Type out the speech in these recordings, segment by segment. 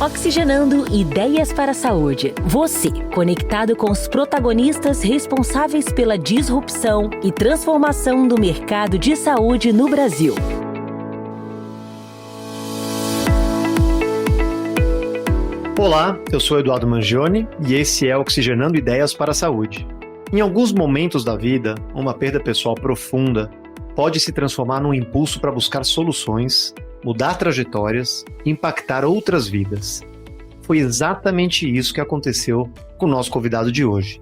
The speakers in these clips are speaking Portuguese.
Oxigenando Ideias para a Saúde. Você, conectado com os protagonistas responsáveis pela disrupção e transformação do mercado de saúde no Brasil. Olá, eu sou Eduardo Mangione e esse é Oxigenando Ideias para a Saúde. Em alguns momentos da vida, uma perda pessoal profunda pode se transformar num impulso para buscar soluções, mudar trajetórias, impactar outras vidas. Foi exatamente isso que aconteceu com o nosso convidado de hoje.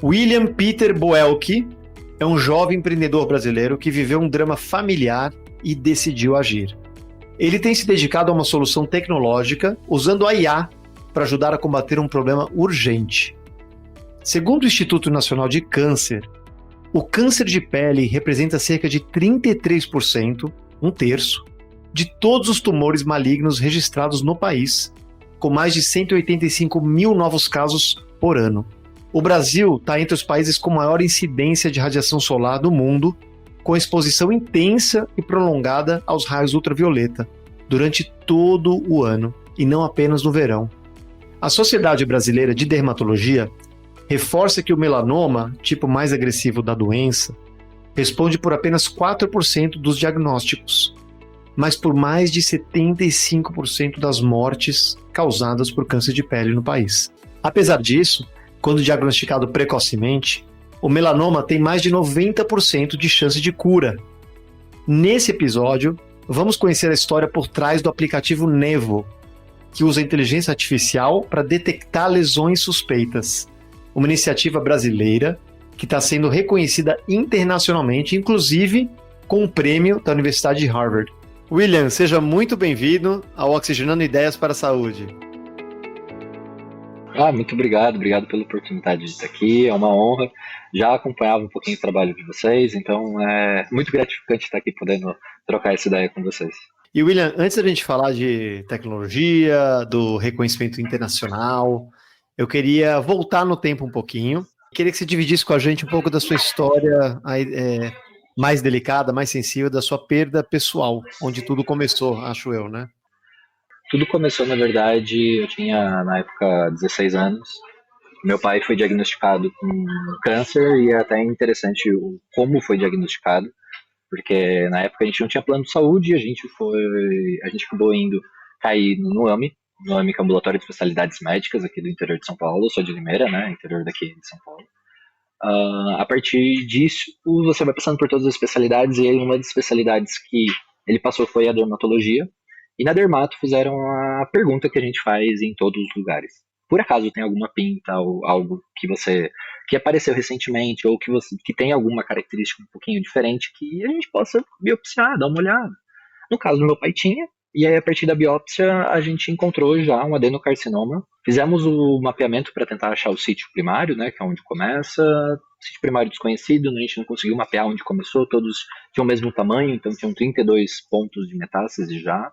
William Peter Boelke é um jovem empreendedor brasileiro que viveu um drama familiar e decidiu agir. Ele tem se dedicado a uma solução tecnológica usando a IA para ajudar a combater um problema urgente. Segundo o Instituto Nacional de Câncer, o câncer de pele representa cerca de 33%, um terço, de todos os tumores malignos registrados no país, com mais de 185 mil novos casos por ano. O Brasil está entre os países com maior incidência de radiação solar do mundo, com exposição intensa e prolongada aos raios ultravioleta, durante todo o ano, e não apenas no verão. A Sociedade Brasileira de Dermatologia reforça que o melanoma, tipo mais agressivo da doença, responde por apenas 4% dos diagnósticos, mas por mais de 75% das mortes causadas por câncer de pele no país. Apesar disso, quando diagnosticado precocemente, o melanoma tem mais de 90% de chance de cura. Nesse episódio, vamos conhecer a história por trás do aplicativo Nevo, que usa inteligência artificial para detectar lesões suspeitas. Uma iniciativa brasileira que está sendo reconhecida internacionalmente, inclusive com um prêmio da Universidade de Harvard. William, seja muito bem-vindo ao Oxigenando Ideias para a Saúde. Muito obrigado pela oportunidade de estar aqui, é uma honra. Já acompanhava um pouquinho o trabalho de vocês, então é muito gratificante estar aqui podendo trocar essa ideia com vocês. E William, antes da gente falar de tecnologia, do reconhecimento internacional, eu queria voltar no tempo um pouquinho. Queria que você dividisse com a gente um pouco da sua história mais delicada, mais sensível, da sua perda pessoal, onde tudo começou, acho eu, né? Tudo começou, na verdade, eu tinha, na época, 16 anos. Meu pai foi diagnosticado com câncer e é até interessante como foi diagnosticado, porque na época a gente não tinha plano de saúde e a gente acabou indo cair no AME, que é o Ambulatório de Especialidades Médicas aqui do interior de São Paulo. Eu sou de Limeira, né, interior daqui de São Paulo. A partir disso, você vai passando por todas as especialidades, e aí uma das especialidades que ele passou foi a dermatologia. E na dermato fizeram a pergunta que a gente faz em todos os lugares. Por acaso tem alguma pinta ou algo que apareceu recentemente ou que tem alguma característica um pouquinho diferente que a gente possa biopsiar, dar uma olhada? No caso do meu pai tinha, e aí a partir da biópsia a gente encontrou já um adenocarcinoma. Fizemos o mapeamento para tentar achar o sítio primário, né, que é onde começa. Sítio primário desconhecido, a gente não conseguiu mapear onde começou, todos tinham o mesmo tamanho, então tinham 32 pontos de metástase já.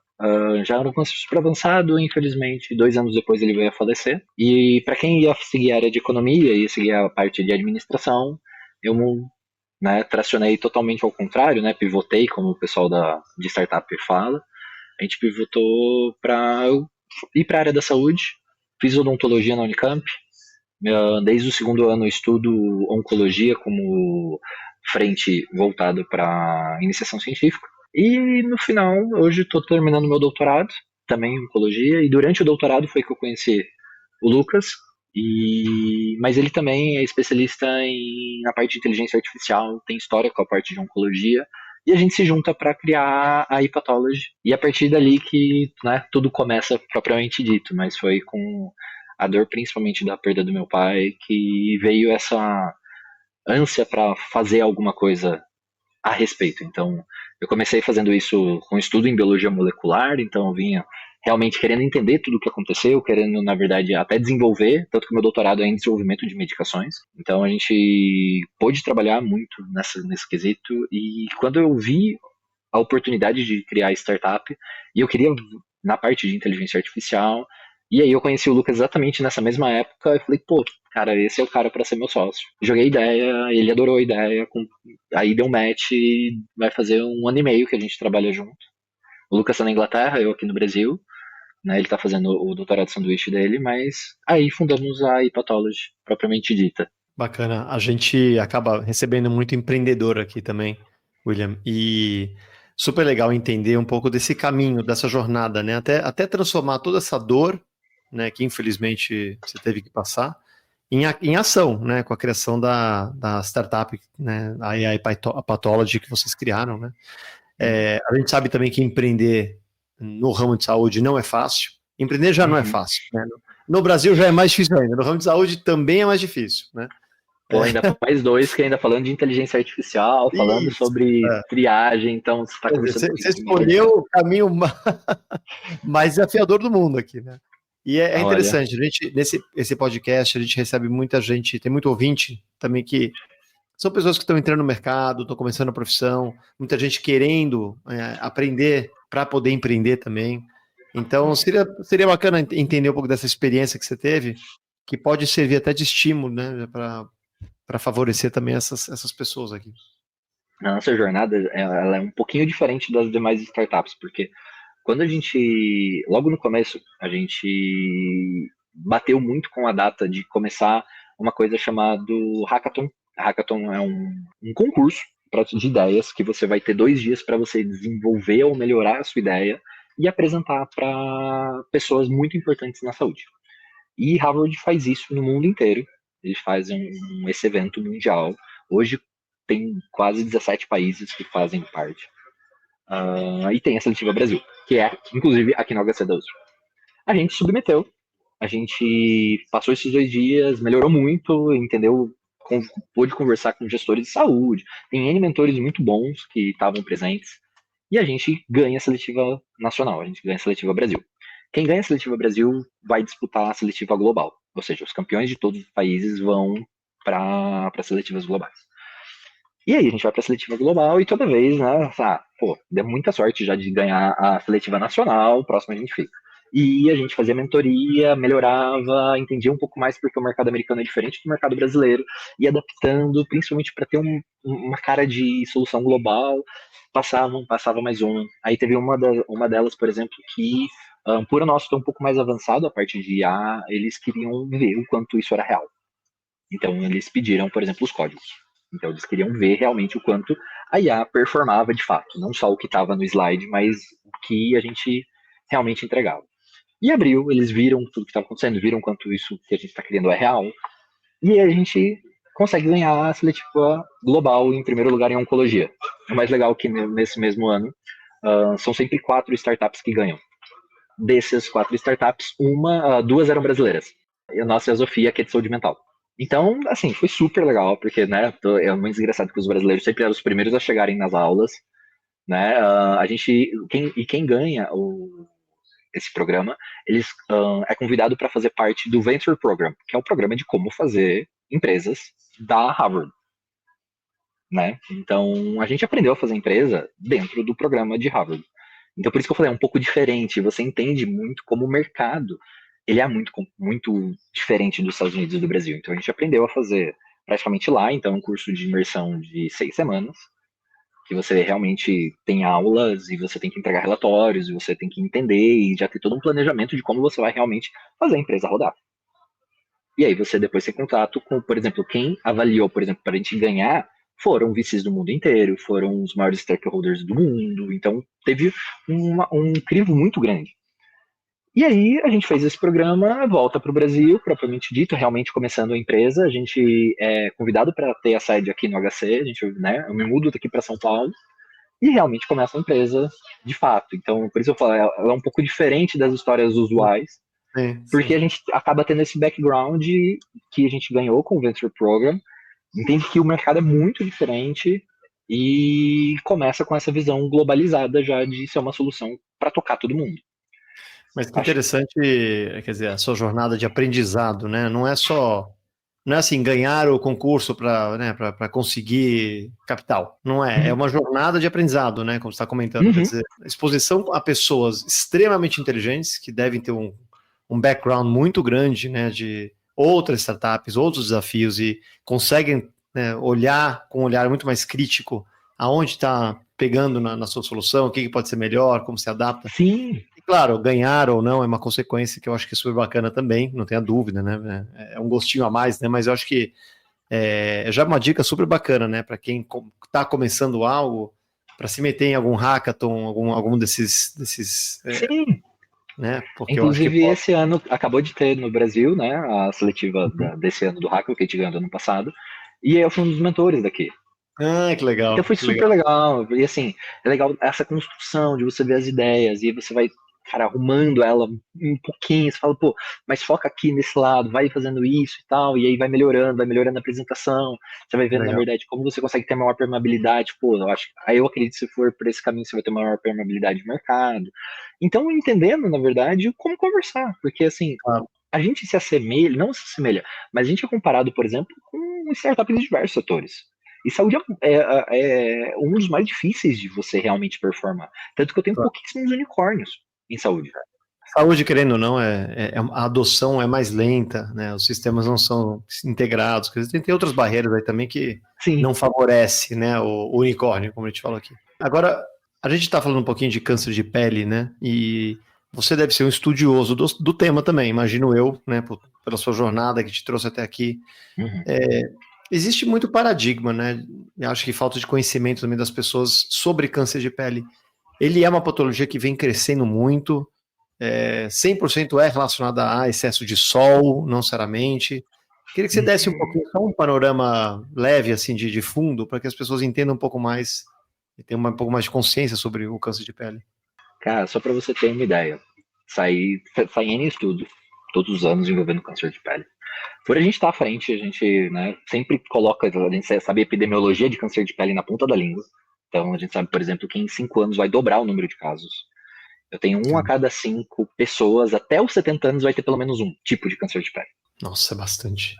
Já era um câncer super avançado, infelizmente 2 anos depois ele veio a falecer. E para quem ia seguir a área de economia, ia seguir a parte de administração, eu, né, tracionei totalmente ao contrário, né, pivotei, como o pessoal de startup fala. A gente pivotou para ir para a área da saúde. Fiz odontologia na Unicamp. Desde o segundo ano eu estudo oncologia como frente voltada para iniciação científica. E no final, hoje estou terminando meu doutorado, também em oncologia, e durante o doutorado foi que eu conheci o Lucas, mas ele também é especialista na parte de inteligência artificial, tem história com a parte de oncologia, e a gente se junta para criar a ePathology. E a partir dali que, né, tudo começa propriamente dito, mas foi com a dor principalmente da perda do meu pai que veio essa ânsia para fazer alguma coisa a respeito. Então, eu comecei fazendo isso com estudo em biologia molecular, então eu vinha realmente querendo entender tudo o que aconteceu, querendo, na verdade, até desenvolver, tanto que o meu doutorado é em desenvolvimento de medicações. Então, a gente pôde trabalhar muito nesse quesito, e quando eu vi a oportunidade de criar startup, e eu queria na parte de inteligência artificial, e aí eu conheci o Lucas exatamente nessa mesma época, e falei, pô, cara, esse é o cara para ser meu sócio. Joguei ideia, ele adorou a ideia, aí deu um match, e vai fazer 1 ano e meio que a gente trabalha junto. O Lucas está na Inglaterra, eu aqui no Brasil, né? Ele está fazendo o doutorado de sanduíche dele, mas aí fundamos a Hepatology, propriamente dita. Bacana. A gente acaba recebendo muito empreendedor aqui também, William, e super legal entender um pouco desse caminho, dessa jornada, né? Até transformar toda essa dor, né, que infelizmente você teve que passar, em ação, né, com a criação da startup, né, a AI Pathology que vocês criaram, né? A gente sabe também que empreender no ramo de saúde não é fácil. Empreender já não é fácil, né? No Brasil já é mais difícil ainda. No ramo de saúde também é mais difícil, né? Pô, ainda mais dois que ainda falando de inteligência artificial, falando Isso, sobre triagem, então você está conversando você escolheu o caminho mais desafiador do mundo aqui, né? E é interessante, a gente, esse podcast, a gente recebe muita gente, tem muito ouvinte também que são pessoas que estão entrando no mercado, estão começando a profissão, muita gente querendo aprender para poder empreender também. Então, seria bacana entender um pouco dessa experiência que você teve, que pode servir até de estímulo, né, para favorecer também essas pessoas aqui. A nossa jornada ela é um pouquinho diferente das demais startups, porque quando a gente, logo no começo, a gente bateu muito com a data de começar uma coisa chamada Hackathon. Hackathon é um concurso de ideias que você vai ter 2 dias para você desenvolver ou melhorar a sua ideia e apresentar para pessoas muito importantes na saúde. E Harvard faz isso no mundo inteiro. Eles fazem esse evento mundial. Hoje tem quase 17 países que fazem parte. E tem a Seletiva Brasil, que é, inclusive, aqui no HC da USP. A gente submeteu, a gente passou esses 2 dias, melhorou muito, entendeu? Pôde conversar com gestores de saúde, tem N mentores muito bons que estavam presentes, e a gente ganha a Seletiva Nacional, a gente ganha a Seletiva Brasil. Quem ganha a Seletiva Brasil vai disputar a Seletiva Global, ou seja, os campeões de todos os países vão para seletivas globais. E aí a gente vai para a seletiva global e toda vez, né, deu muita sorte já de ganhar a seletiva nacional, próximo a gente fica. E a gente fazia mentoria, melhorava, entendia um pouco mais porque o mercado americano é diferente do mercado brasileiro, e adaptando, principalmente para ter uma cara de solução global, passava mais uma. Aí teve uma delas, por exemplo, que, por o nosso ter um pouco mais avançado, a parte de IA, eles queriam ver o quanto isso era real. Então eles pediram, por exemplo, os códigos. Então eles queriam ver realmente o quanto a IA performava de fato, não só o que estava no slide, mas o que a gente realmente entregava. E abriu, eles viram tudo que estava acontecendo, viram quanto isso que a gente está criando é real, e a gente consegue ganhar a seletiva global em primeiro lugar em oncologia. O mais legal é que nesse mesmo ano são sempre 4 startups que ganham. Dessas 4 startups, 2 eram brasileiras. E a nossa é a Sofia, que é de saúde mental. Então, assim, foi super legal, porque, né, é muito engraçado que os brasileiros sempre eram os primeiros a chegarem nas aulas, né, quem ganha esse programa, eles é convidado para fazer parte do Venture Program, que é o programa de como fazer empresas da Harvard, né, então a gente aprendeu a fazer empresa dentro do programa de Harvard. Então, por isso que eu falei, é um pouco diferente, você entende muito como o mercado ele é muito diferente dos Estados Unidos e do Brasil. Então a gente aprendeu a fazer praticamente lá, então um curso de imersão de 6 semanas, que você realmente tem aulas e você tem que entregar relatórios e você tem que entender e já ter todo um planejamento de como você vai realmente fazer a empresa rodar. E aí você depois tem contato com, por exemplo, quem avaliou, por exemplo, para a gente ganhar, foram VCs do mundo inteiro, foram os maiores stakeholders do mundo, então teve um crivo muito grande. E aí a gente fez esse programa, volta para o Brasil, propriamente dito, realmente começando a empresa. A gente é convidado para ter a sede aqui no HC, eu me mudo daqui para São Paulo e realmente começa a empresa de fato. Então, por isso eu falo, ela é um pouco diferente das histórias usuais, porque a gente acaba tendo esse background que a gente ganhou com o Venture Program, entende que o mercado é muito diferente e começa com essa visão globalizada já de ser uma solução para tocar todo mundo. Mas que interessante, quer dizer, a sua jornada de aprendizado, né? Não é assim, ganhar o concurso para conseguir capital. Não é. É uma jornada de aprendizado, né? Como você está comentando. Quer dizer, exposição a pessoas extremamente inteligentes, que devem ter um background muito grande, né? De outras startups, outros desafios, e conseguem, né, olhar com um olhar muito mais crítico aonde está pegando na sua solução, o que pode ser melhor, como se adapta. Sim. claro, ganhar ou não é uma consequência que eu acho que é super bacana também, não tenha dúvida, né? É um gostinho a mais, né? Mas eu acho que é já uma dica super bacana, né? Para quem está começando algo, para se meter em algum hackathon, algum desses Sim. né? Porque eu acho que Inclusive, pode. esse ano acabou de ter no Brasil, né, a seletiva desse ano do Hacker, que a gente ganhou do ano passado, e eu fui um dos mentores daqui. Ah, que Então legal, foi que super legal. legal. E assim, é legal essa construção de você ver as ideias, e aí você vai, cara, arrumando ela um pouquinho, você fala, pô, mas foca aqui nesse lado, vai fazendo isso e tal, e aí vai melhorando a apresentação, você vai vendo, na Legal. verdade, como você consegue ter maior permeabilidade, pô, eu acho, aí eu acredito que se for por esse caminho, você vai ter maior permeabilidade de mercado. Então, entendendo, na verdade, como conversar, porque assim, Claro. a gente se assemelha, não se assemelha, mas a gente é comparado, por exemplo, com startups de diversos setores. E saúde é um dos mais difíceis de você realmente performar. Tanto que eu tenho Claro. pouquíssimos unicórnios em saúde. Saúde, querendo ou não, a adoção é mais lenta, né? Os sistemas não são integrados. Quer dizer, tem outras barreiras aí também que Sim. não favorece, né, o unicórnio, como a gente falou aqui. Agora, a gente está falando um pouquinho de câncer de pele, né? E você deve ser um estudioso do tema também, imagino eu, né? Pela sua jornada que te trouxe até aqui. Uhum. Existe muito paradigma, né? Eu acho que falta de conhecimento também das pessoas sobre câncer de pele. Ele é uma patologia que vem crescendo muito. 100% é relacionada a excesso de sol, não necessariamente. Queria que você desse um pouquinho, só um panorama leve, assim, de fundo, para que as pessoas entendam um pouco mais e tenham um pouco mais de consciência sobre o câncer de pele. Cara, só para você ter uma ideia, sai N estudos todos os anos envolvendo câncer de pele. Por a gente estar à frente, a gente, né, sempre coloca, a gente sabe a epidemiologia de câncer de pele na ponta da língua. Então a gente sabe, por exemplo, que em 5 anos vai dobrar o número de casos. Eu tenho 1 a cada 5 pessoas, até os 70 anos vai ter pelo menos um tipo de câncer de pele. Nossa, é bastante.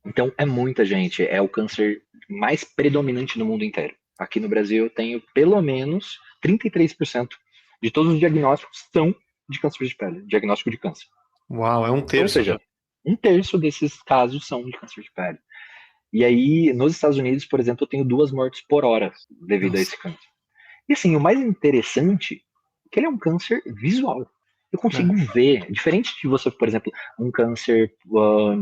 Então é muita gente, é o câncer mais predominante no mundo inteiro. Aqui no Brasil eu tenho pelo menos 33% de todos os diagnósticos são de câncer de pele, diagnóstico de câncer. Uau, é um Então, ou terço já. seja, 1/3 desses casos são de câncer de pele. E aí, nos Estados Unidos, por exemplo, eu tenho 2 mortes por hora devido a Nossa. esse câncer. E assim, o mais interessante é que ele é um câncer visual. Eu consigo ver, diferente de você, por exemplo, um câncer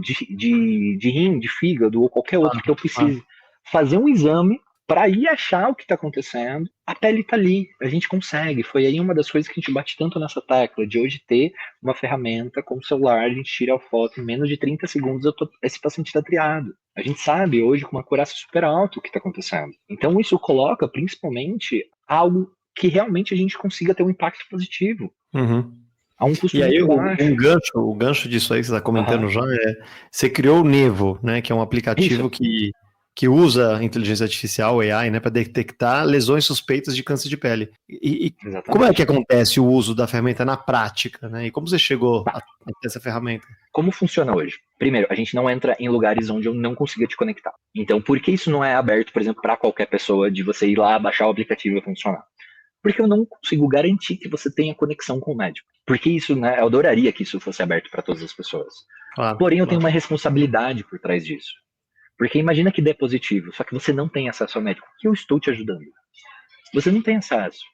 de rim, de fígado ou qualquer outro que eu precise fazer um exame para ir achar o que está acontecendo, a pele está ali, a gente consegue. Foi aí uma das coisas que a gente bate tanto nessa tecla, de hoje ter uma ferramenta como o celular, a gente tira a foto em menos de 30 segundos, esse paciente está triado. A gente sabe hoje com uma acurácia super alta o que está acontecendo. Então isso coloca principalmente algo que realmente a gente consiga ter um impacto positivo. Uhum. A um custo E aí, muito baixo. o gancho disso aí que você está comentando já você criou o Nevo, né, que é um aplicativo Isso. que usa inteligência artificial, AI, né, para detectar lesões suspeitas de câncer de pele. E como é que acontece o uso da ferramenta na prática, né? E como você chegou a ter essa ferramenta? Como funciona hoje? Primeiro, a gente não entra em lugares onde eu não consiga te conectar. Então, por que isso não é aberto, por exemplo, para qualquer pessoa de você ir lá, baixar o aplicativo e funcionar? Porque eu não consigo garantir que você tenha conexão com o médico. Porque isso, né, eu adoraria que isso fosse aberto para todas as pessoas. Claro, Porém, eu claro. tenho uma responsabilidade por trás disso. Porque imagina que dê positivo, só que você não tem acesso ao médico. Que eu estou te ajudando. Você não tem acesso.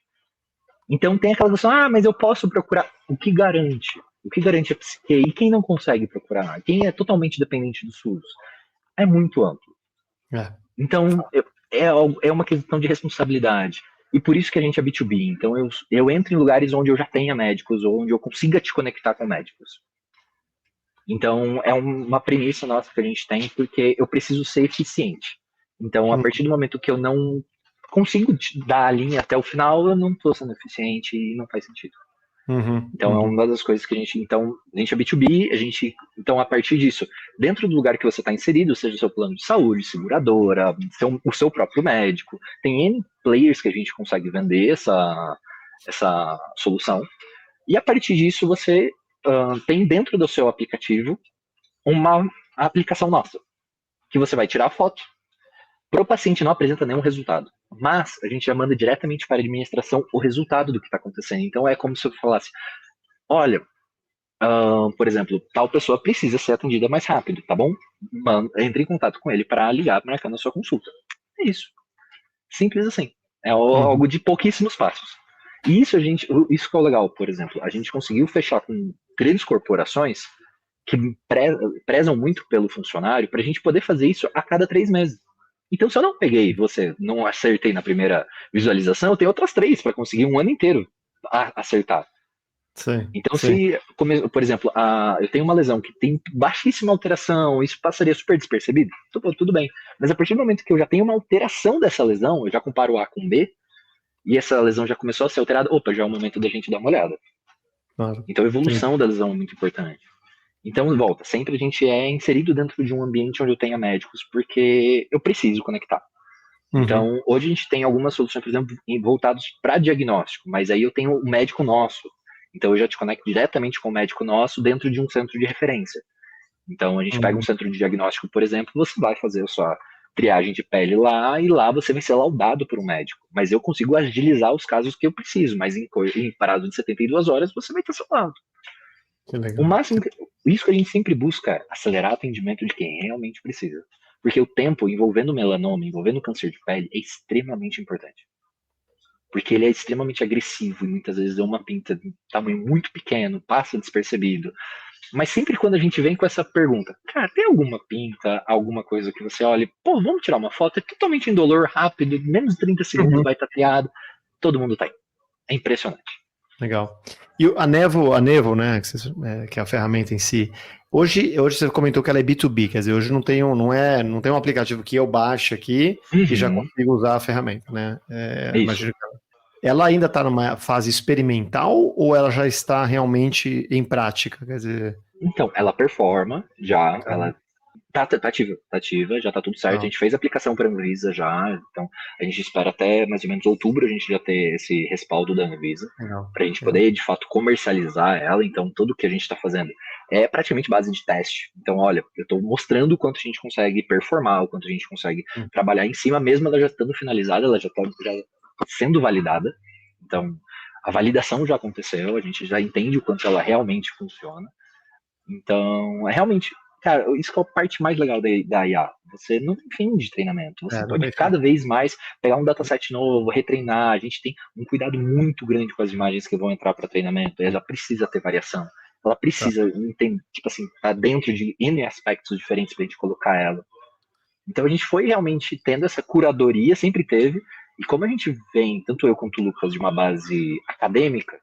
Então tem aquela questão, mas eu posso procurar. O que garante? O que garante a psique? E quem não consegue procurar? Quem é totalmente dependente do SUS? É muito amplo. Então, é uma questão de responsabilidade. E por isso que a gente é B2B. Então, eu entro em lugares onde eu já tenha médicos, ou onde eu consiga te conectar com médicos. Então, é uma premissa nossa que a gente tem, porque eu preciso ser eficiente. Então, a partir do momento que eu não consigo te dar a linha até o final, eu não estou sendo eficiente e não faz sentido. Então, é uma das coisas que a gente é B2B, então, a partir disso, dentro do lugar que você está inserido, seja o seu plano de saúde, seguradora, o seu próprio médico, tem N players que a gente consegue vender essa solução. E a partir disso, você tem dentro do seu aplicativo uma aplicação nossa, que você vai tirar a foto. Para o paciente não apresenta nenhum resultado, mas a gente já manda diretamente para a administração o resultado do que está acontecendo. Então é como se eu falasse, olha, por exemplo, tal pessoa precisa ser atendida mais rápido, tá bom? Entre em contato com ele para ligar, marcando a sua consulta. É isso. Simples assim. É algo de pouquíssimos passos. E isso que é o legal, por exemplo, a gente conseguiu fechar com grandes corporações que prezam muito pelo funcionário para a gente poder fazer isso a cada 3 meses. Então, se eu não peguei você, não acertei na primeira visualização, eu tenho outras 3 para conseguir um ano inteiro acertar. Sim, Então, sim. por exemplo, eu tenho uma lesão que tem baixíssima alteração, isso passaria super despercebido? Tudo bem. Mas a partir do momento que eu já tenho uma alteração dessa lesão, eu já comparo A com B, e essa lesão já começou a ser alterada, opa, já é o momento da gente dar uma olhada. Claro. Então, a evolução Sim. da lesão é muito importante. Então, volta, sempre a gente é inserido dentro de um ambiente onde eu tenha médicos, porque eu preciso conectar. Uhum. Então, hoje a gente tem algumas soluções, por exemplo, voltadas para diagnóstico, mas aí eu tenho o médico nosso. Então, eu já te conecto diretamente com o médico nosso dentro de um centro de referência. Então, a gente pega um centro de diagnóstico, por exemplo, você vai fazer a sua triagem de pele lá, e lá você vai ser laudado por um médico. Mas eu consigo agilizar os casos que eu preciso, mas em prazo de 72 horas você vai ter seu laudo. Que legal. O máximo, isso que a gente sempre busca é acelerar o atendimento de quem realmente precisa. Porque o tempo envolvendo melanoma, envolvendo câncer de pele, é extremamente importante. Porque ele é extremamente agressivo e muitas vezes é uma pinta de tamanho muito pequeno, passa despercebido. Mas sempre quando a gente vem com essa pergunta, cara, tem alguma pinta, alguma coisa que você olhe, pô, vamos tirar uma foto, é totalmente indolor, rápido, menos de 30 segundos vai estar triado, todo mundo tá aí. É impressionante. Legal. E a Nevo, né, que é a ferramenta em si, hoje você comentou que ela é B2B, quer dizer, hoje não tem um aplicativo que eu baixo aqui e já consigo usar a ferramenta, né? Imagino que ela ainda está numa fase experimental ou ela já está realmente em prática? Quer dizer... Então, ela performa já, ela tá ativa, já tá tudo certo. A gente fez a aplicação para a Anvisa já, então a gente espera até mais ou menos outubro a gente já ter esse respaldo da Anvisa, para a gente poder de fato comercializar ela. Então, tudo que a gente está fazendo é praticamente base de teste. Então, olha, eu estou mostrando o quanto a gente consegue performar, o quanto a gente consegue trabalhar em cima, mesmo ela já estando finalizada, ela já está sendo validada. Então, a validação já aconteceu, a gente já entende o quanto ela realmente funciona. Então, é realmente, cara, isso que é a parte mais legal da IA. Você não tem fim de treinamento. Você pode cada vez mais pegar um dataset novo, retreinar. A gente tem um cuidado muito grande com as imagens que vão entrar para treinamento. Ela precisa ter variação. Ela precisa entender, tipo assim, tá dentro de N aspectos diferentes para a gente colocar ela. Então a gente foi realmente tendo essa curadoria, sempre teve. E como a gente vem, tanto eu quanto o Lucas, de uma base acadêmica,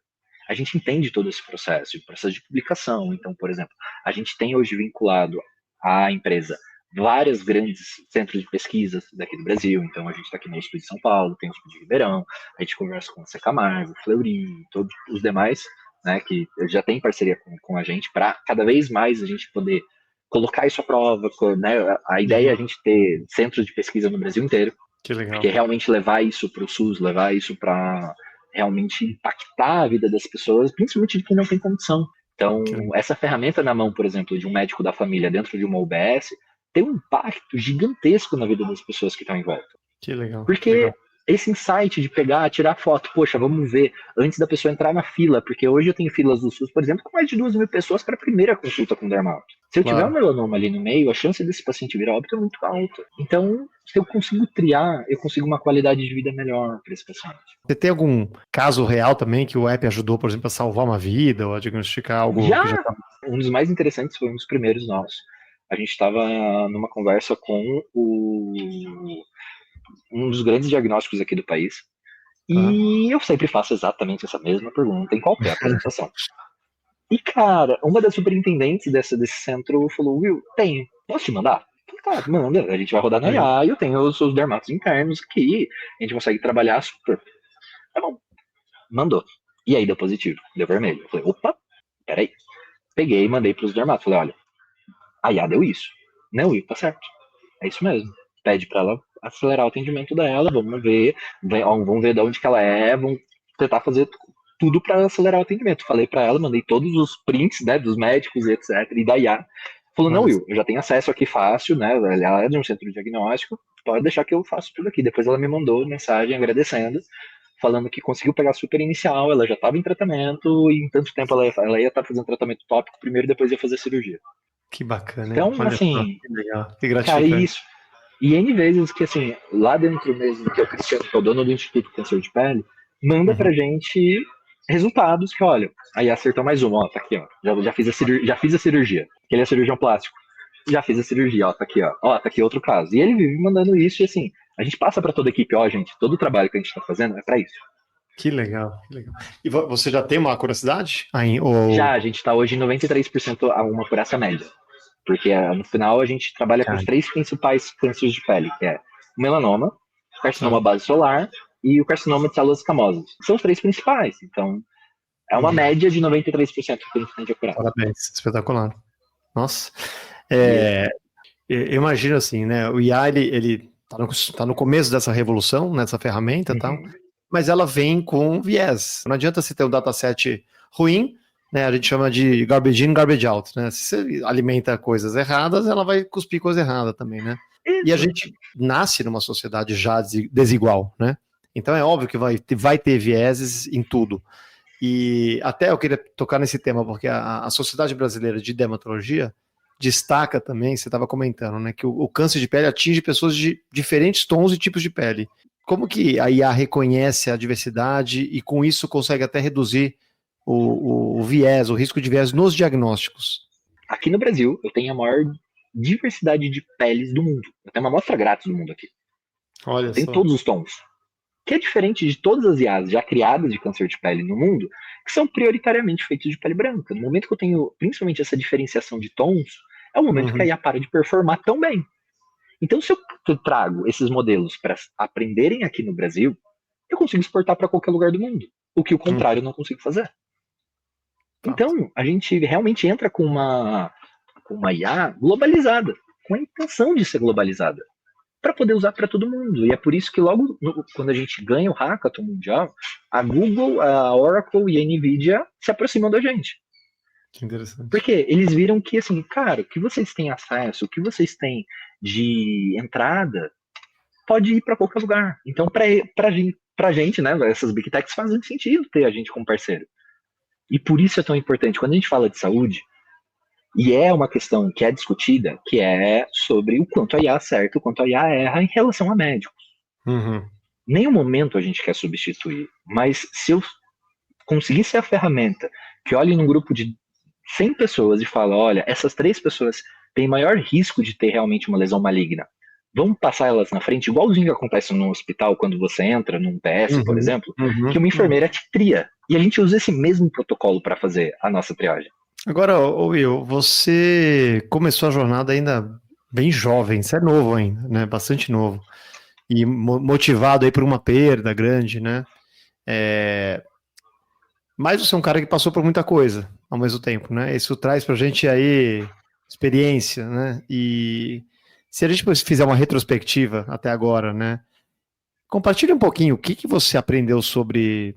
a gente entende todo esse processo de publicação. Então, por exemplo, a gente tem hoje vinculado à empresa vários grandes centros de pesquisa daqui do Brasil. Então, a gente está aqui no USP de São Paulo, tem o USP de Ribeirão, a gente conversa com a Camargo, Fleury, todos os demais, né, que já tem parceria com a gente, para cada vez mais a gente poder colocar isso à prova, né? A ideia é a gente ter centros de pesquisa no Brasil inteiro, que legal. Porque realmente levar isso para o SUS, levar isso para realmente impactar a vida das pessoas, principalmente de quem não tem condição. Então, essa ferramenta na mão, por exemplo, de um médico da família dentro de uma UBS, tem um impacto gigantesco na vida das pessoas que estão em volta. Que legal. Porque esse insight de pegar, tirar foto, poxa, vamos ver, antes da pessoa entrar na fila, porque hoje eu tenho filas do SUS, por exemplo, com mais de 2.000 pessoas para a primeira consulta com o dermato. Se eu tiver um melanoma ali no meio, a chance desse paciente virar óbito é muito alta. Então, se eu consigo triar, eu consigo uma qualidade de vida melhor para esse paciente. Você tem algum caso real também que o app ajudou, por exemplo, a salvar uma vida ou a diagnosticar algo? Um dos mais interessantes foi um dos primeiros nossos. A gente estava numa conversa com um dos grandes diagnósticos aqui do país. E eu sempre faço exatamente essa mesma pergunta em qualquer apresentação. E, cara, uma das superintendentes desse centro falou, Will, tenho, posso te mandar? Eu falei, cara, manda, a gente vai rodar na IA, eu tenho os seus dermatos internos aqui, a gente consegue trabalhar super. Tá bom, mandou. E aí deu positivo, deu vermelho. Eu falei, opa, peraí. Peguei e mandei pros dermatos, falei, olha, a IA deu isso. Não, Will, tá certo. É isso mesmo. Pede pra ela acelerar o atendimento dela, vamos ver de onde que ela é, vamos tentar fazer tudo para acelerar o atendimento. Falei para ela, mandei todos os prints, né, dos médicos e etc, e da IA. Falou, não, Will, eu já tenho acesso aqui fácil, né, ela é de um centro de diagnóstico, pode deixar que eu faço tudo aqui. Depois ela me mandou mensagem agradecendo, falando que conseguiu pegar super inicial, ela já estava em tratamento, e em tanto tempo ela ia estar fazendo tratamento tópico primeiro, depois ia fazer cirurgia. Que bacana, então, olha assim, só, que legal, que gratificante. Cara, isso. E N vezes que, assim, lá dentro mesmo, que é o Cristiano, que é o dono do Instituto de Câncer de Pele, manda pra gente resultados que, olha, aí acertou mais uma, ó, tá aqui, ó, já fiz a cirurgia, ele é cirurgião plástico, já fiz a cirurgia, ó, tá aqui, ó, tá aqui outro caso. E ele vive mandando isso e assim, a gente passa pra toda a equipe, ó, gente, todo o trabalho que a gente tá fazendo é pra isso. Que legal, que legal. E você já tem uma curiosidade? Já, a gente tá hoje em 93% a uma por essa média. Porque no final a gente trabalha com os 3 principais cânceres de pele, que é o melanoma, o carcinoma base solar e o carcinoma de células escamosas. São os 3 principais, então é uma média de 93% que a gente tem de curar. Parabéns, espetacular. Nossa. Eu imagino assim, né? O IA, ele tá no começo dessa revolução, nessa ferramenta e tal, mas ela vem com viés. Não adianta você ter um dataset ruim, né? A gente chama de garbage in, garbage out, né? Se você alimenta coisas erradas, ela vai cuspir coisa errada também, né? E a gente nasce numa sociedade já desigual, né? Então é óbvio que vai ter vieses em tudo. E até eu queria tocar nesse tema, porque a Sociedade Brasileira de Dermatologia destaca também, você estava comentando, né, que o câncer de pele atinge pessoas de diferentes tons e tipos de pele. Como que a IA reconhece a diversidade e com isso consegue até reduzir o viés, o risco de viés nos diagnósticos? Aqui no Brasil, eu tenho a maior diversidade de peles do mundo. Eu tenho uma amostra grátis do mundo aqui. Olha tem só. Todos os tons. Que é diferente de todas as IAs já criadas de câncer de pele no mundo, que são prioritariamente feitos de pele branca. No momento que eu tenho, principalmente, essa diferenciação de tons, é o momento que a IA para de performar tão bem. Então, se eu trago esses modelos para aprenderem aqui no Brasil, eu consigo exportar para qualquer lugar do mundo. O que o contrário eu não consigo fazer. Então, a gente realmente entra com uma IA globalizada, com a intenção de ser globalizada, para poder usar para todo mundo. E é por isso que logo quando a gente ganha o Hackathon Mundial, a Google, a Oracle e a NVIDIA se aproximam da gente. Que interessante. Porque eles viram que, assim, cara, o que vocês têm acesso, o que vocês têm de entrada, pode ir para qualquer lugar. Então, pra gente, né, essas Big Techs fazem sentido ter a gente como parceiro. E por isso é tão importante. Quando a gente fala de saúde, e é uma questão que é discutida, que é sobre o quanto a IA acerta, o quanto a IA erra em relação a médicos. Nenhum momento a gente quer substituir, mas se eu conseguir ser a ferramenta que olhe num grupo de 100 pessoas e fala, olha, essas 3 pessoas têm maior risco de ter realmente uma lesão maligna, vamos passar elas na frente, igualzinho que acontece no hospital quando você entra num PS, por exemplo, que uma enfermeira te tria. E a gente usa esse mesmo protocolo para fazer a nossa triagem. Agora, Will, você começou a jornada ainda bem jovem, você é novo ainda, né? Bastante novo. E motivado aí por uma perda grande, né? Mas você é um cara que passou por muita coisa ao mesmo tempo, né? Isso traz pra gente aí experiência, né? E se a gente fizer uma retrospectiva até agora, né? Compartilhe um pouquinho o que você aprendeu sobre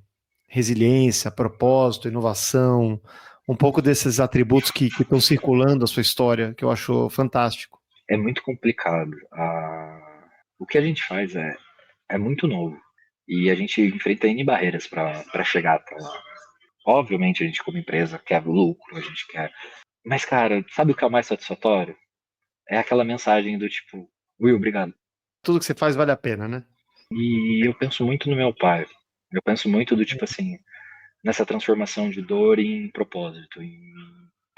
resiliência, propósito, inovação, um pouco desses atributos que estão circulando a sua história, que eu acho fantástico. É muito complicado. O que a gente faz é muito novo. E a gente enfrenta N barreiras para chegar até lá. Obviamente, a gente, como empresa, quer lucro, a gente quer. Mas, cara, sabe o que é o mais satisfatório? É aquela mensagem do tipo, Will, obrigado. Tudo que você faz vale a pena, né? E eu penso muito no meu pai. Eu penso muito do tipo assim, nessa transformação de dor em propósito, em,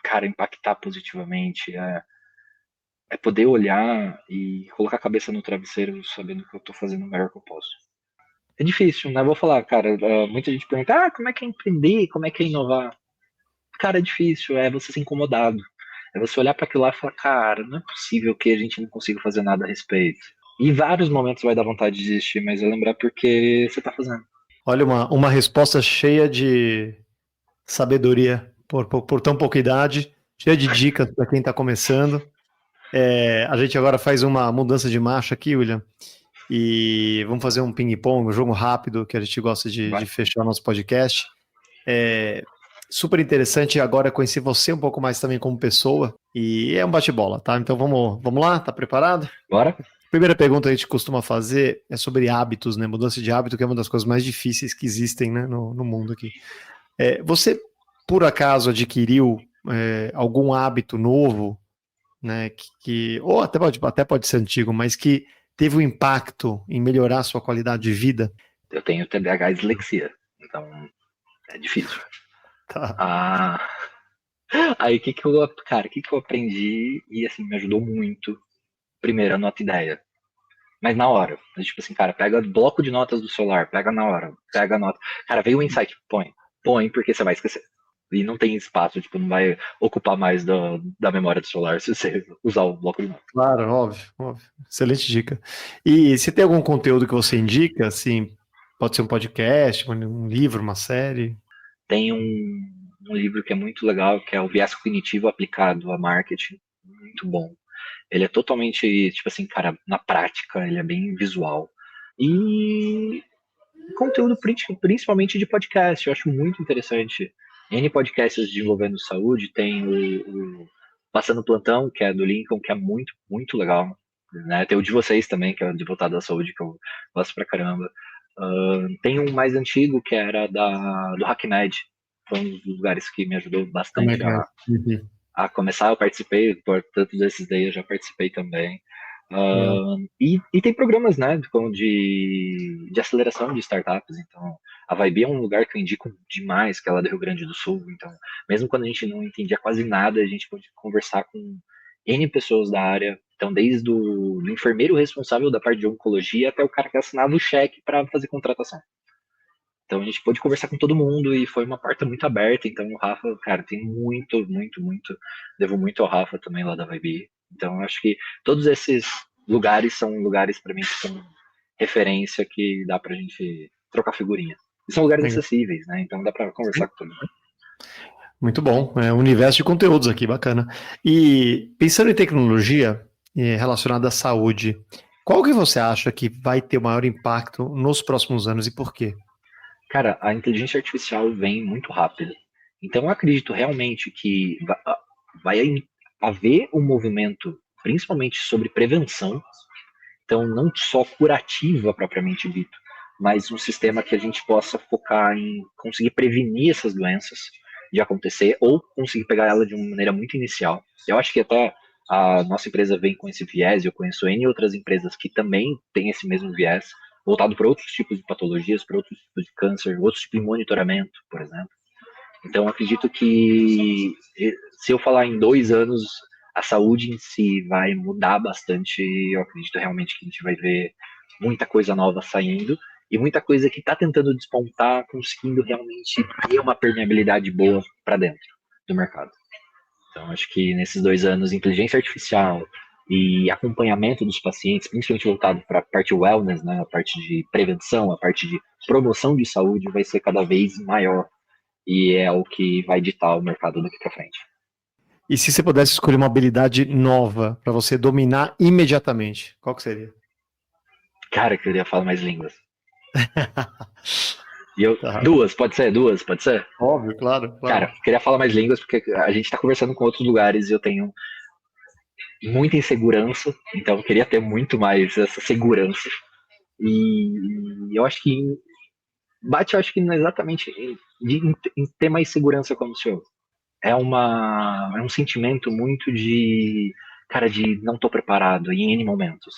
cara, impactar positivamente, é poder olhar e colocar a cabeça no travesseiro sabendo que eu tô fazendo o melhor que eu posso. É difícil, né? Vou falar, cara, muita gente pergunta, como é que é empreender, como é que é inovar? Cara, é difícil, é você ser incomodado. É você olhar para aquilo lá e falar, cara, não é possível que a gente não consiga fazer nada a respeito. E em vários momentos vai dar vontade de desistir, mas é lembrar porque você tá fazendo. Olha, uma resposta cheia de sabedoria por tão pouca idade, cheia de dicas para quem está começando. A gente agora faz uma mudança de marcha aqui, William, e vamos fazer um ping-pong, um jogo rápido que a gente gosta de fechar nosso podcast. Super interessante agora conhecer você um pouco mais também como pessoa, e é um bate-bola, tá? Então vamos lá, tá preparado? Bora! Primeira pergunta que a gente costuma fazer é sobre hábitos, né? Mudança de hábito, que é uma das coisas mais difíceis que existem, né, no mundo aqui. Você, por acaso, adquiriu algum hábito novo, né? Ou até pode ser antigo, mas que teve um impacto em melhorar a sua qualidade de vida? Eu tenho TDAH e dislexia. Então, é difícil. Tá. Ah, aí o que que eu aprendi e assim me ajudou muito? Primeiro, anota ideia, mas na hora. Tipo assim, cara, pega bloco de notas do celular, pega na hora, pega a nota. Cara, veio o insight, põe porque você vai esquecer. E não tem espaço, tipo, não vai ocupar mais da memória do celular se você usar o bloco de notas. Claro, óbvio, óbvio. Excelente dica. E se tem algum conteúdo que você indica, assim, pode ser um podcast, um livro, uma série? Tem um livro que é muito legal, que é o Viés Cognitivo Aplicado a Marketing. Muito bom. Ele é totalmente, tipo assim, cara, na prática, ele é bem visual. E conteúdo principalmente de podcast, eu acho muito interessante. N podcasts desenvolvendo saúde, tem o Passando Plantão, que é do Lincoln, que é muito, muito legal. Né? Tem o de vocês também, que é de voltado à saúde, que eu gosto pra caramba. Tem um mais antigo, que era do HackMed. Foi um dos lugares que me ajudou Como é bastante que é? Uhum. a começar. Eu participei, por tantos desses daí eu já participei também. Legal. E tem programas, né, como de aceleração de startups. Então, a Vibe é um lugar que eu indico demais, que é lá do Rio Grande do Sul. Então, mesmo quando a gente não entendia quase nada, a gente pode conversar com N pessoas da área. Então, desde do enfermeiro responsável da parte de oncologia até o cara que assinava o cheque para fazer contratação. Então a gente pôde conversar com todo mundo e foi uma porta muito aberta. Então o Rafa, cara, tem muito, muito, muito. Devo muito ao Rafa também lá da Vibe. Então acho que todos esses lugares são lugares para mim que são referência que dá pra gente trocar figurinha. E são lugares Legal. acessíveis, né? Então dá pra conversar com todo mundo. Muito bom. É um universo de conteúdos aqui, bacana. E pensando em tecnologia relacionada à saúde, qual que você acha que vai ter o maior impacto nos próximos anos e por quê? Cara, a inteligência artificial vem muito rápido. Então eu acredito realmente que vai haver um movimento, principalmente sobre prevenção. Então, não só curativa propriamente dito, mas um sistema que a gente possa focar em conseguir prevenir essas doenças de acontecer ou conseguir pegar ela de uma maneira muito inicial. Eu acho que até a nossa empresa vem com esse viés, eu conheço N outras empresas que também têm esse mesmo viés, voltado para outros tipos de patologias, para outros tipos de câncer, outros tipos de monitoramento, por exemplo. Então, acredito que se eu falar em 2 anos, a saúde em si vai mudar bastante. Eu acredito realmente que a gente vai ver muita coisa nova saindo e muita coisa que está tentando despontar, conseguindo realmente ter uma permeabilidade boa para dentro do mercado. Então, acho que nesses 2 anos, inteligência artificial e acompanhamento dos pacientes, principalmente voltado para a parte wellness, né, a parte de prevenção, a parte de promoção de saúde, vai ser cada vez maior e é o que vai ditar o mercado daqui para frente. E se você pudesse escolher uma habilidade nova para você dominar imediatamente, qual que seria? Cara, eu queria falar mais línguas. E eu, Tá. pode ser? Óbvio, claro, claro. Cara, eu queria falar mais línguas porque a gente tá conversando com outros lugares e eu tenho muita insegurança, então eu queria ter muito mais essa segurança. E eu acho que bate, eu acho que exatamente em ter mais segurança como senhor. É um sentimento muito de, cara, de não tô preparado em N momentos.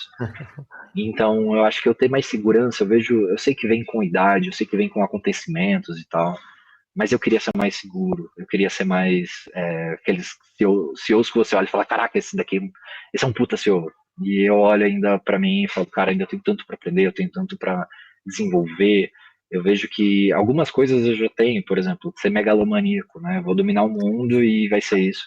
Então, eu acho que eu tenho mais segurança, eu sei que vem com idade, eu sei que vem com acontecimentos e tal, mas eu queria ser mais seguro, eu queria ser mais, aqueles CEOs que você olha e fala, caraca, esse é um puta CEO. E eu olho ainda pra mim e falo, cara, ainda tenho tanto pra aprender, eu tenho tanto pra desenvolver. Eu vejo que algumas coisas eu já tenho, por exemplo, ser megalomaníaco, né? Vou dominar o mundo e vai ser isso.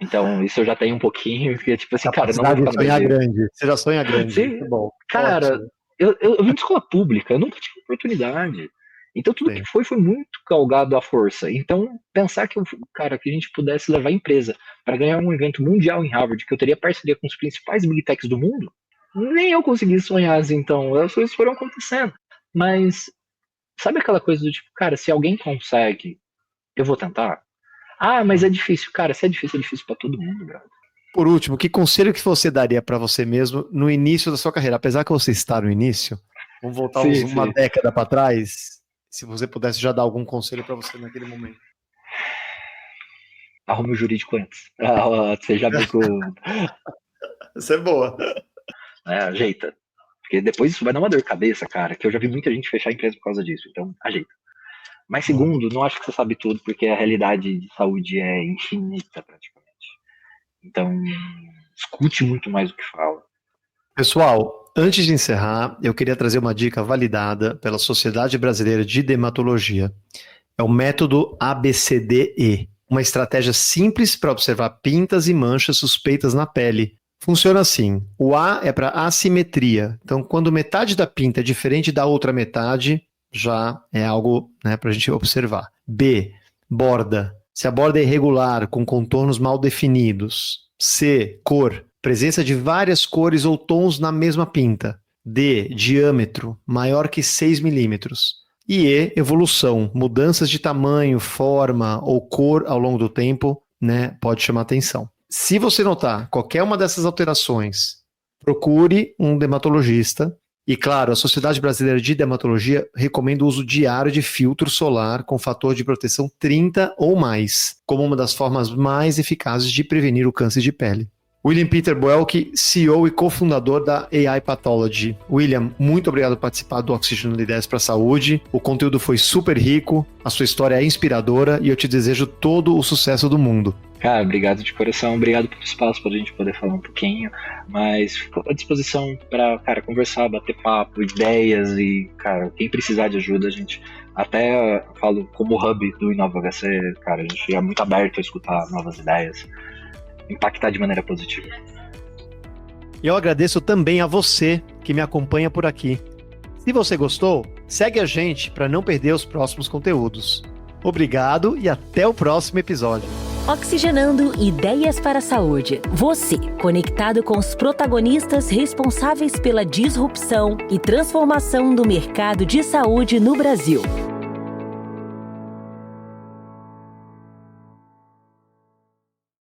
Então, isso eu já tenho um pouquinho, porque, tipo assim, cara, eu não vou Capacidade ficar de no sonhar Brasil. grande. Você já sonha grande. Sim, Muito bom. cara, Ótimo. eu vim de escola pública, eu nunca tive oportunidade. Então tudo que Sim. foi muito galgado à força. Então, pensar que, cara, que a gente pudesse levar a empresa para ganhar um evento mundial em Harvard, que eu teria parceria com os principais big techs do mundo, nem eu consegui sonhar assim, então, as coisas foram acontecendo. Mas, sabe aquela coisa do tipo, cara, se alguém consegue, eu vou tentar? Ah, mas é difícil. Cara, se é difícil para todo mundo, brother. Por último, que conselho que você daria para você mesmo no início da sua carreira? Apesar que você está no início, vamos voltar uma década para trás, se você pudesse já dar algum conselho para você naquele momento. Arrume o jurídico antes. Você já vê que Isso é boa. ajeita. Porque depois isso vai dar uma dor de cabeça, cara, que eu já vi muita gente fechar a empresa por causa disso. Então, ajeita. Mas segundo, não acho que você sabe tudo, porque a realidade de saúde é infinita praticamente. Então, escute muito mais do que fala. Pessoal, antes de encerrar, eu queria trazer uma dica validada pela Sociedade Brasileira de Dermatologia. É o método ABCDE, uma estratégia simples para observar pintas e manchas suspeitas na pele. Funciona assim: o A é para assimetria, então quando metade da pinta é diferente da outra metade, já é algo, né, para a gente observar. B, borda. Se a borda é irregular, com contornos mal definidos. C, cor. Presença de várias cores ou tons na mesma pinta. D, diâmetro, maior que 6 milímetros. E E, evolução, mudanças de tamanho, forma ou cor ao longo do tempo, né, pode chamar atenção. Se você notar qualquer uma dessas alterações, procure um dermatologista. E claro, a Sociedade Brasileira de Dermatologia recomenda o uso diário de filtro solar com fator de proteção 30 ou mais, como uma das formas mais eficazes de prevenir o câncer de pele. William Peter Boelk, CEO e cofundador da AI Pathology. William, muito obrigado por participar do Oxigenando Ideias para a Saúde. O conteúdo foi super rico, a sua história é inspiradora e eu te desejo todo o sucesso do mundo. Cara, obrigado de coração, obrigado pelo espaço para a gente poder falar um pouquinho, mas fico à disposição para, cara, conversar, bater papo, ideias e, cara, quem precisar de ajuda, a gente até falo como hub do InovaHC, cara, a gente é muito aberto a escutar novas ideias, impactar de maneira positiva. E eu agradeço também a você que me acompanha por aqui. Se você gostou, segue a gente para não perder os próximos conteúdos. Obrigado e até o próximo episódio. Oxigenando Ideias para a Saúde. Você, conectado com os protagonistas responsáveis pela disrupção e transformação do mercado de saúde no Brasil.